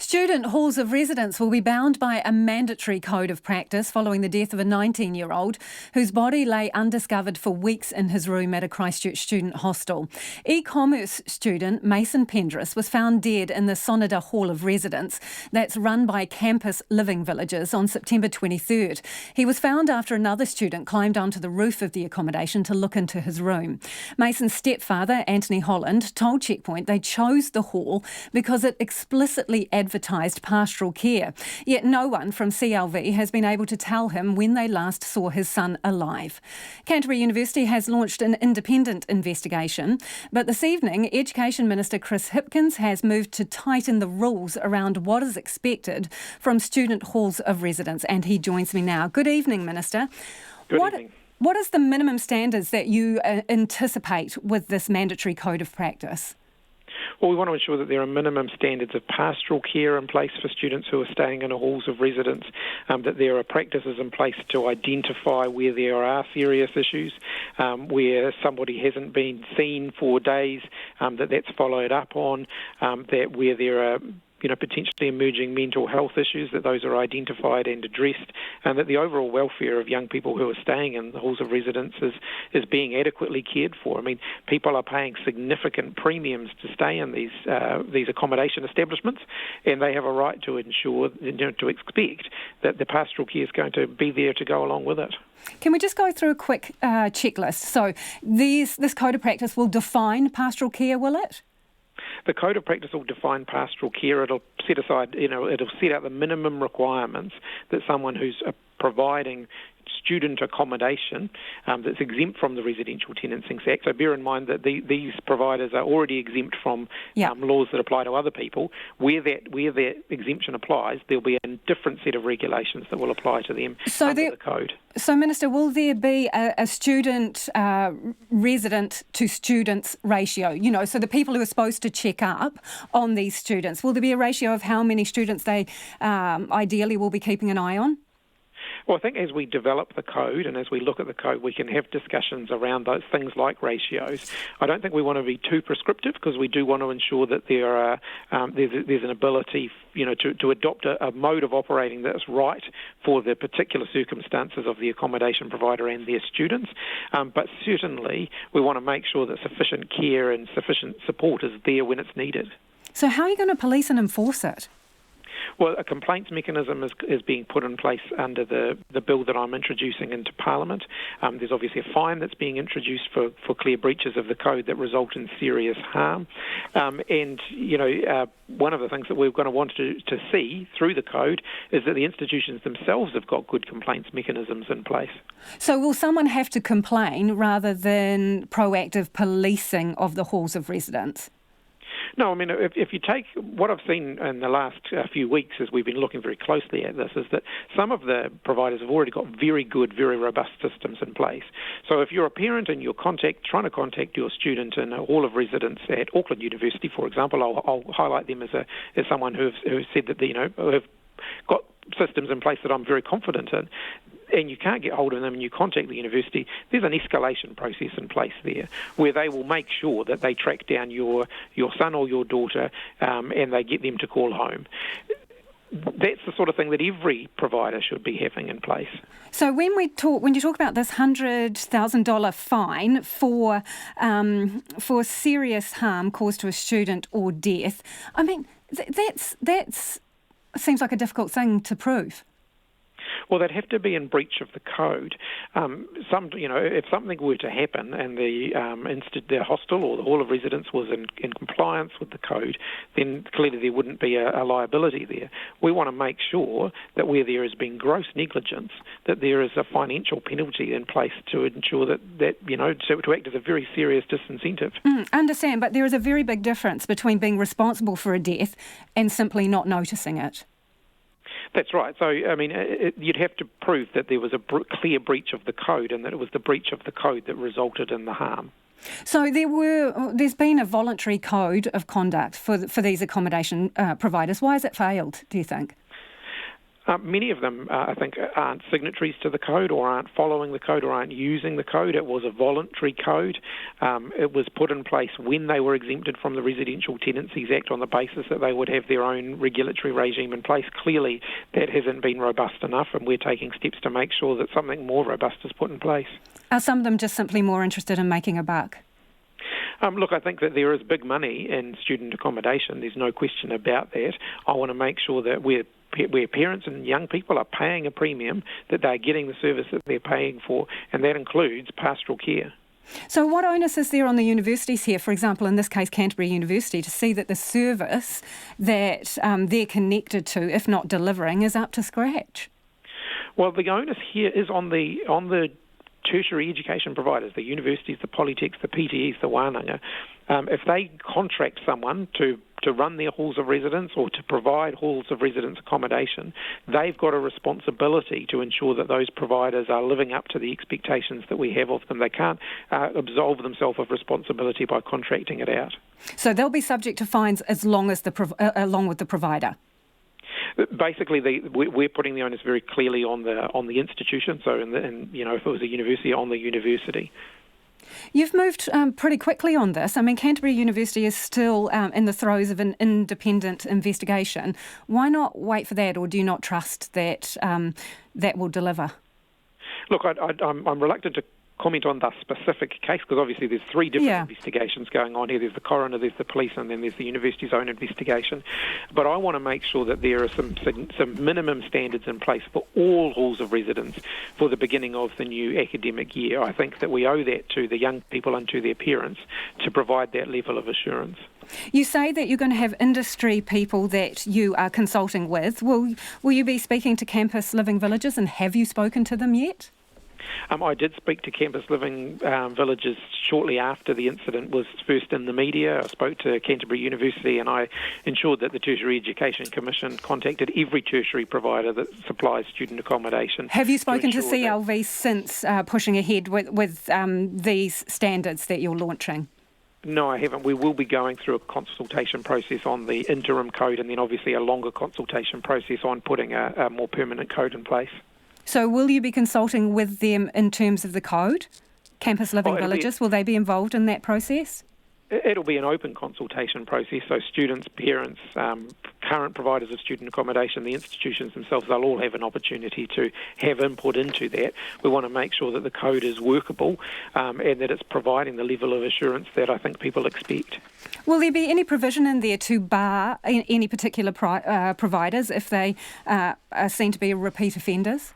Student halls of residence will be bound by a mandatory code of practice following the death of a 19-year-old whose body lay undiscovered for weeks in his room at a Christchurch student hostel. E-commerce student Mason Pendrous was found dead in the Sonoda hall of residence that's run by Campus Living Villages on September 23rd. He was found after another student climbed onto the roof of the accommodation to look into his room. Mason's stepfather, Anthony Holland, told Checkpoint they chose the hall because it explicitly advertised pastoral care. Yet no one from CLV has been able to tell him when they last saw his son alive. Canterbury University has launched an independent investigation, but this evening Education Minister Chris Hipkins has moved to tighten the rules around what is expected from student halls of residence, and he joins me now. Good evening, Minister. Good evening. What is the minimum standards that you anticipate with this mandatory code of practice? Well, we want to ensure that there are minimum standards of pastoral care in place for students who are staying in halls of residence, that there are practices in place to identify where there are serious issues, where somebody hasn't been seen for days, that's followed up on, that where there are potentially emerging mental health issues, that those are identified and addressed, and that the overall welfare of young people who are staying in the halls of residence is being adequately cared for. I mean, people are paying significant premiums to stay in these accommodation establishments, and they have a right to ensure, to expect that the pastoral care is going to be there to go along with it. Can we just go through a quick checklist? So this code of practice will define pastoral care, will it? The code of practice will define pastoral care. It'll set aside, it'll set out the minimum requirements that someone who's providing student accommodation that's exempt from the Residential Tenancies Act. So bear in mind that these providers are already exempt from laws that apply to other people. Where that exemption applies, there'll be a different set of regulations that will apply to them under the code. So, Minister, will there be a student resident to students ratio? So the people who are supposed to check up on these students, will there be a ratio of how many students they ideally will be keeping an eye on? Well, I think as we develop the code and as we look at the code, we can have discussions around those things like ratios. I don't think we want to be too prescriptive because we do want to ensure that there's an ability, to adopt a mode of operating that's right for the particular circumstances of the accommodation provider and their students. But certainly, we want to make sure that sufficient care and sufficient support is there when it's needed. So how are you going to police and enforce it? Well, a complaints mechanism is being put in place under the bill that I'm introducing into Parliament. There's obviously a fine that's being introduced for clear breaches of the code that result in serious harm. One of the things that we're going to want to see through the code is that the institutions themselves have got good complaints mechanisms in place. So will someone have to complain rather than proactive policing of the halls of residence? No, I mean, if you take what I've seen in the last few weeks as we've been looking very closely at this, is that some of the providers have already got very good, very robust systems in place. So if you're a parent and you're trying to contact your student in a hall of residence at Auckland University, for example, I'll highlight them as someone who said that who have got systems in place that I'm very confident in, and you can't get hold of them and you contact the university, there's an escalation process in place there where they will make sure that they track down your son or your daughter and they get them to call home. That's the sort of thing that every provider should be having in place. So when you talk about this $100,000 fine for serious harm caused to a student or death, I mean, that's seems like a difficult thing to prove. Well, they'd have to be in breach of the code. If something were to happen and the hostel or the hall of residence was in compliance with the code, then clearly there wouldn't be a liability there. We want to make sure that where there has been gross negligence, that there is a financial penalty in place to ensure that to act as a very serious disincentive. Understand, but there is a very big difference between being responsible for a death and simply not noticing it. That's right. So, I mean, you'd have to prove that there was a clear breach of the code and that it was the breach of the code that resulted in the harm. So there's been a voluntary code of conduct for these accommodation providers. Why has it failed, do you think? Many of them, I think, aren't signatories to the code or aren't following the code or aren't using the code. It was a voluntary code. It was put in place when they were exempted from the Residential Tenancies Act on the basis that they would have their own regulatory regime in place. Clearly, that hasn't been robust enough, and we're taking steps to make sure that something more robust is put in place. Are some of them just simply more interested in making a buck? Look, I think that there is big money in student accommodation. There's no question about that. I want to make sure that where parents and young people are paying a premium, that they're getting the service that they're paying for, and that includes pastoral care. So what onus is there on the universities here, for example, in this case Canterbury University, to see that the service that they're connected to, if not delivering, is up to scratch? Well, the onus here is on the tertiary education providers, the universities, the polytechs, the PTEs, the wānanga. If they contract someone to run their halls of residence or to provide halls of residence accommodation, they've got a responsibility to ensure that those providers are living up to the expectations that we have of them. They can't absolve themselves of responsibility by contracting it out. So they'll be subject to fines as long as along with the provider? Basically, we're putting the onus very clearly on the institution. So, if it was a university, on the university. You've moved pretty quickly on this. I mean, Canterbury University is still in the throes of an independent investigation. Why not wait for that, or do you not trust that that will deliver? Look, I'm reluctant to comment on the specific case, because obviously there's three different investigations going on here. There's the coroner, there's the police, and then there's the university's own investigation. But I want to make sure that there are some minimum standards in place for all halls of residence for the beginning of the new academic year. I think that we owe that to the young people and to their parents to provide that level of assurance. You say that you're going to have industry people that you are consulting with. Will you be speaking to campus living villages, and have you spoken to them yet? I did speak to campus living villages shortly after the incident was first in the media. I spoke to Canterbury University, and I ensured that the Tertiary Education Commission contacted every tertiary provider that supplies student accommodation. Have you spoken to CLV since pushing ahead with these standards that you're launching? No, I haven't. We will be going through a consultation process on the interim code, and then obviously a longer consultation process on putting a more permanent code in place. So will you be consulting with them in terms of the code? Campus living villages, will they be involved in that process? It'll be an open consultation process, so students, parents, current providers of student accommodation, the institutions themselves, they'll all have an opportunity to have input into that. We want to make sure that the code is workable and that it's providing the level of assurance that I think people expect. Will there be any provision in there to bar any particular providers if they are seen to be repeat offenders?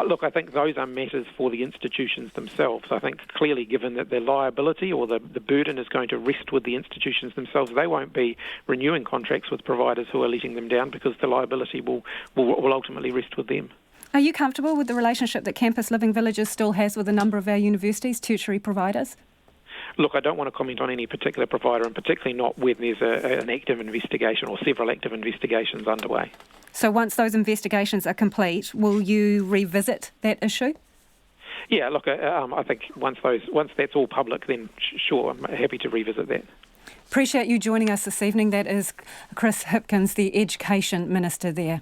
Look, I think those are matters for the institutions themselves. I think clearly, given that the liability or the burden is going to rest with the institutions themselves, they won't be renewing contracts with providers who are letting them down, because the liability will ultimately rest with them. Are you comfortable with the relationship that Campus Living Villages still has with a number of our universities, tertiary providers? Look, I don't want to comment on any particular provider, and particularly not when there's an active investigation or several active investigations underway. So once those investigations are complete, will you revisit that issue? Yeah, look, I think once that's all public, then sure, I'm happy to revisit that. Appreciate you joining us this evening. That is Chris Hipkins, the Education Minister there.